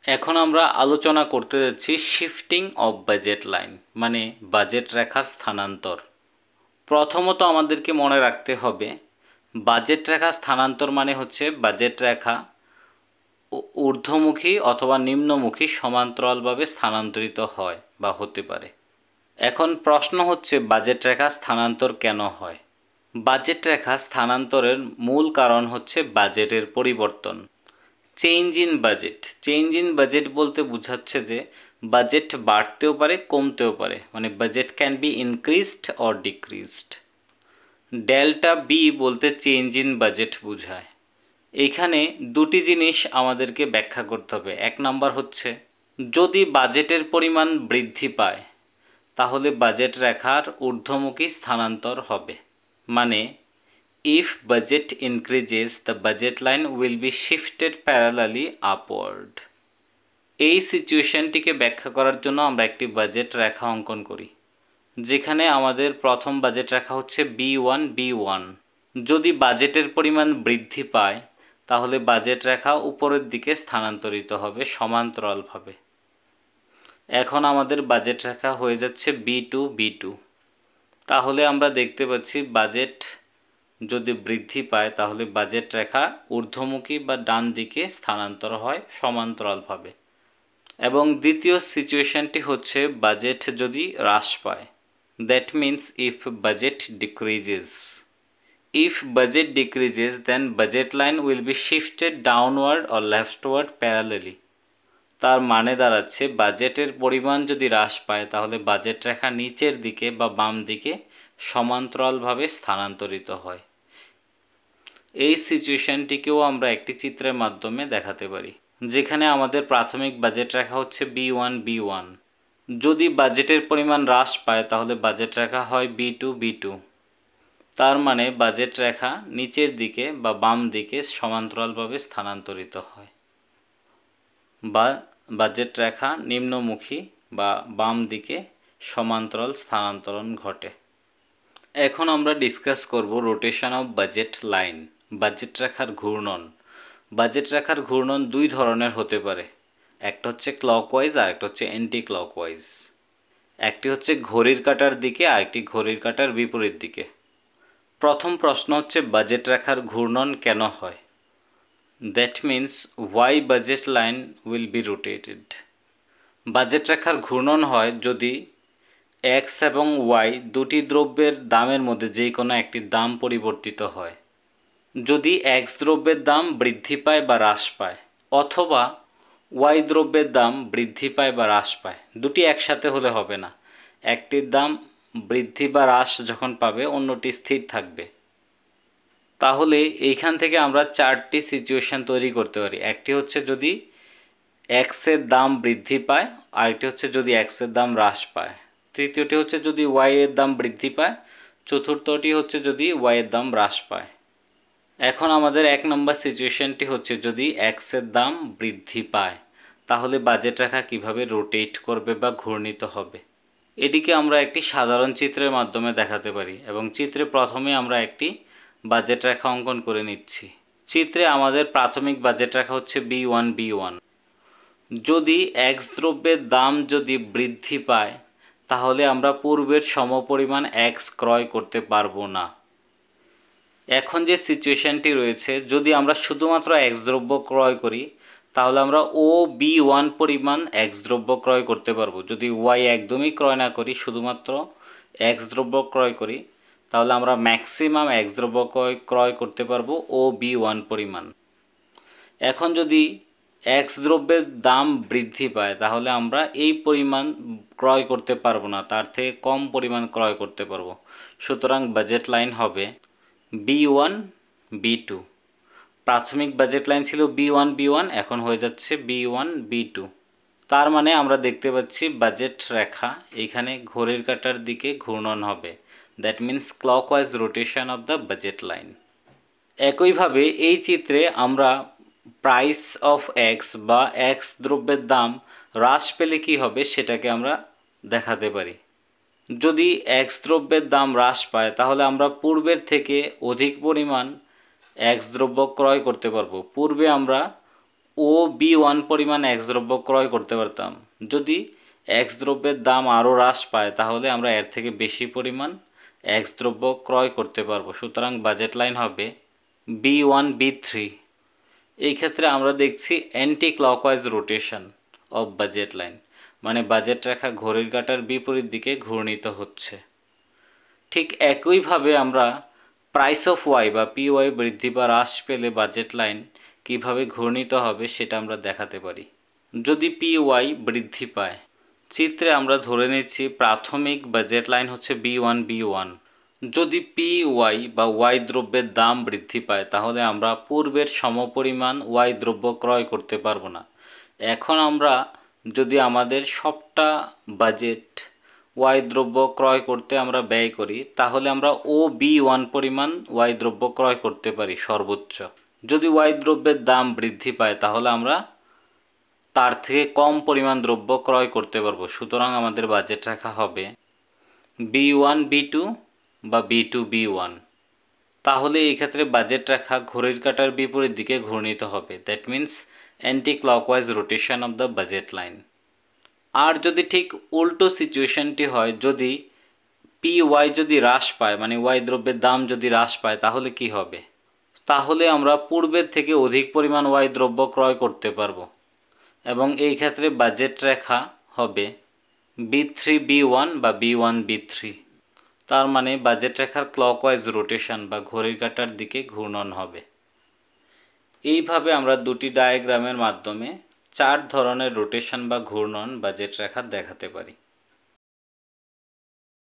এখন আমরা আলোচনা করতে যাচ্ছি শিফটিং অফ বাজেট লাইন, মানে বাজেট রেখার স্থানান্তর। প্রথমত আমাদেরকে মনে রাখতে হবে বাজেট রেখা স্থানান্তর মানে হচ্ছে বাজেট রেখা ঊর্ধ্বমুখী অথবা নিম্নমুখী সমান্তরালভাবে স্থানান্তরিত হয় বা হতে পারে। এখন প্রশ্ন হচ্ছে বাজেট রেখা স্থানান্তর কেন হয়? বাজেট রেখা স্থানান্তরের মূল কারণ হচ্ছে বাজেটের পরিবর্তন। Change in budget, change in budget বলতে বোঝাচ্ছে যে বাজেট বাড়তেও পারে কমতেও পারে, মানে budget can be increased or decreased. Delta B বলতে চেঞ্জ ইন বাজেট বোঝায়। এইখানে দুটি জিনিস আমাদেরকে ব্যাখ্যা করতে হবে। এক নাম্বার হচ্ছে যদি বাজেটের পরিমাণ বৃদ্ধি পায় তাহলে বাজেট রেখার ঊর্ধ্বমুখী স্থানান্তর হবে, মানে if budget increases the budget line will be shifted parallelly upward। এই সিচুয়েশনটিকে ব্যাখ্যা করার জন্য আমরা একটি বাজেট রেখা অঙ্কন করি, যেখানে আমাদের প্রথম বাজেট রেখা হচ্ছে B1 যদি বাজেটের পরিমাণ বৃদ্ধি পায় তাহলে বাজেট রেখা উপরের দিকে স্থানান্তরিত হবে সমান্তরালভাবে। এখন আমাদের বাজেট রেখা হয়ে যাচ্ছে B2 তাহলে আমরা দেখতে পাচ্ছি বাজেট যদি বৃদ্ধি পায় তাহলে বাজেট রেখা ঊর্ধ্বমুখী বা ডান দিকে স্থানান্তর হয় সমান্তরালভাবে। এবং দ্বিতীয় সিচুয়েশনটি হচ্ছে বাজেট যদি হ্রাস পায়, that means if budget decreases. If budget decreases then budget line will be shifted downward or leftward parallelly. তার মানে দাঁড়াচ্ছে বাজেটের পরিমাণ যদি হ্রাস পায় তাহলে বাজেট রেখা নিচের দিকে বা বাম দিকে সমান্তরালভাবে স্থানান্তরিত হয়। এই সিচুয়েশনটিকেও আমরা একটি চিত্রের মাধ্যমে দেখাতে পারি, যেখানে আমাদের প্রাথমিক বাজেট রেখা হচ্ছে B1 যদি বাজেটের পরিমাণ হ্রাস পায় তাহলে বাজেট রেখা হয় B2 তার মানে বাজেট রেখা নিচের দিকে বা বাম দিকে সমান্তরালভাবে স্থানান্তরিত হয়, বা বাজেট রেখা নিম্নমুখী বা বাম দিকে সমান্তরাল স্থানান্তরণ ঘটে। এখন আমরা ডিসকাস করব rotation of budget line, budget রেখার ঘূর্ণন। বাজেট রেখার ঘূর্ণন দুই ধরনের হতে পারে, একটা হচ্ছে ক্লকওয়াইজ আর একটা হচ্ছে অ্যান্টি ক্লকওয়াইজ। একটি হচ্ছে ঘড়ির কাঁটার দিকে আর একটি ঘড়ির কাঁটার বিপরীত দিকে। প্রথম প্রশ্ন হচ্ছে বাজেট রেখার ঘূর্ণন কেন হয়? That means why budget line will be rotated. Budget রেখার ঘূর্ণন হয় যদি এক্স এবং ওয়াই দুটি দ্রব্যের দামের মধ্যে যে কোনো একটি দাম পরিবর্তিত হয়। যদি এক্স দ্রব্যের দাম বৃদ্ধি পায় বা হ্রাস পায়, অথবা ওয়াই দ্রব্যের দাম বৃদ্ধি পায় বা হ্রাস পায়, দুটি একসাথে হলে হবে না। একটির দাম বৃদ্ধি বা হ্রাস যখন পাবে অন্যটি স্থির থাকবে। তাহলে এইখান থেকে আমরা চারটি সিচুয়েশন তৈরি করতে পারি। একটি হচ্ছে যদি এক্সের দাম বৃদ্ধি পায়, আরেকটি হচ্ছে যদি এক্সের দাম হ্রাস পায়, তৃতীয়টি হচ্ছে যদি ওয়াই এর দাম বৃদ্ধি পায়, চতুর্থটি হচ্ছে যদি ওয়াই এর দাম হ্রাস পায়। এখন আমাদের এক নম্বর সিচুয়েশনটি হচ্ছে যদি এক্সের দাম বৃদ্ধি পায় তাহলে বাজেট রেখা কিভাবে রোটেট করবে বা ঘূর্ণিত হবে, এটিকে আমরা একটি সাধারণ চিত্রের মাধ্যমে দেখাতে পারি। এবং চিত্রে প্রথমে আমরা একটি বাজেট রেখা অঙ্কন করে নিচ্ছি। চিত্রে আমাদের প্রাথমিক বাজেট রেখা হচ্ছে B1 যদি এক্স দ্রব্যের দাম যদি বৃদ্ধি পায় তাহলে আমরা পূর্বের সমপরিমাণ এক্স ক্রয় করতে পারবো না। এখন যে সিচুয়েশনটি রয়েছে, যদি আমরা শুধুমাত্র এক্স দ্রব্য ক্রয় করি তাহলে আমরা B1 পরিমাণ এক্স দ্রব্য ক্রয় করতে পারবো। যদি ওয়াই একদমই ক্রয় না করি, শুধুমাত্র এক্স দ্রব্য ক্রয় করি, তাহলে আমরা ম্যাক্সিমাম এক্স দ্রব্য ক্রয় করতে পারবো B1 পরিমাণ। এখন যদি এক্স দ্রব্যের দাম বৃদ্ধি পায় তাহলে আমরা এই পরিমাণ ক্রয় করতে পারবো না, তার থেকে কম পরিমাণ ক্রয় করতে পারবো। সুতরাং বাজেট লাইন হবে B1 প্রাথমিক বাজেট লাইন ছিল B1 এখন হয়ে যাচ্ছে B1 তার মানে আমরা দেখতে পাচ্ছি বাজেট রেখা এইখানে ঘড়ির কাঁটার দিকে ঘূর্ণন হবে, that means clockwise rotation of the budget line. একইভাবে এই চিত্রে আমরা প্রাইস অফ এক্স বা এক্স দ্রব্যের দাম হ্রাস পেলে কী হবে সেটাকে আমরা দেখাতে পারি। যদি এক্স দ্রব্যের দাম হ্রাস পায় তাহলে আমরা পূর্বের থেকে অধিক পরিমাণ এক্স দ্রব্য ক্রয় করতে পারবো। পূর্বে আমরা ও বি ওয়ান পরিমাণ এক্স দ্রব্য ক্রয় করতে পারতাম। যদি এক্স দ্রব্যের দাম আরও হ্রাস পায় তাহলে আমরা এর থেকে বেশি পরিমাণ এক্স দ্রব্য ক্রয় করতে পারবো। সুতরাং বাজেট লাইন হবে বি ওয়ান বি থ্রি। এই ক্ষেত্রে আমরা দেখছি anti clockwise rotation of budget line, মানে বাজেট রেখা ঘড়ির কাঁটার বিপরীত দিকে ঘূর্ণিত হচ্ছে। ঠিক একইভাবে আমরা প্রাইস অফ ওয়াই বা পি ওয়াই বৃদ্ধি বা হ্রাস পেলে বাজেট লাইন কীভাবে ঘূর্ণিত হবে সেটা আমরা দেখাতে পারি। যদি পি ওয়াই বৃদ্ধি পায়, চিত্রে আমরা ধরে নিচ্ছি প্রাথমিক বাজেট লাইন হচ্ছে বি ওয়ান বি ওয়ান। যদি পি ওয়াই বা ওয়াই দ্রব্যের দাম বৃদ্ধি পায় তাহলে আমরা পূর্বের সমপরিমাণ ওয়াই দ্রব্য ক্রয় করতে পারবো না। এখন আমরা যদি আমাদের সবটা বাজেট ওয়াই দ্রব্য ক্রয় করতে আমরা ব্যয় করি তাহলে আমরা ও বি ওয়ান পরিমাণ ওয়াই দ্রব্য ক্রয় করতে পারি সর্বোচ্চ। যদি ওয়াই দ্রব্যের দাম বৃদ্ধি পায় তাহলে আমরা তার থেকে কম পরিমাণ দ্রব্য ক্রয় করতে পারবো। সুতরাং আমাদের বাজেট রেখা হবে বি ওয়ান বি টু বা বি টু বি ওয়ান। তাহলে এই ক্ষেত্রে বাজেট রেখা ঘড়ির কাঁটার বিপরীত দিকে ঘূর্ণিত হবে, that means anti clockwise rotation of the budget line. আর যদি ঠিক উল্টো সিচুয়েশনটি হয়, যদি পি ওয়াই যদি হ্রাস পায়, মানে ওয়াই দ্রব্যের দাম যদি হ্রাস পায় তাহলে কি হবে? তাহলে আমরা পূর্বের থেকে অধিক পরিমাণ ওয়াই দ্রব্য ক্রয় করতে পারবো এবং এই ক্ষেত্রে বাজেট রেখা হবে বি থ্রি বি ওয়ান বা বি ওয়ান বি থ্রি। তার মানে বাজেট রেখার ক্লকওয়াইজ রোটেশন বা ঘড়ির কাঁটার দিকে ঘূর্ণন হবে। এইভাবে আমরা দুটি ডায়াগ্রামের মাধ্যমে 4 ধরনের রোটেশন বা ঘূর্ণন বাজেট রেখা দেখাতে পারি।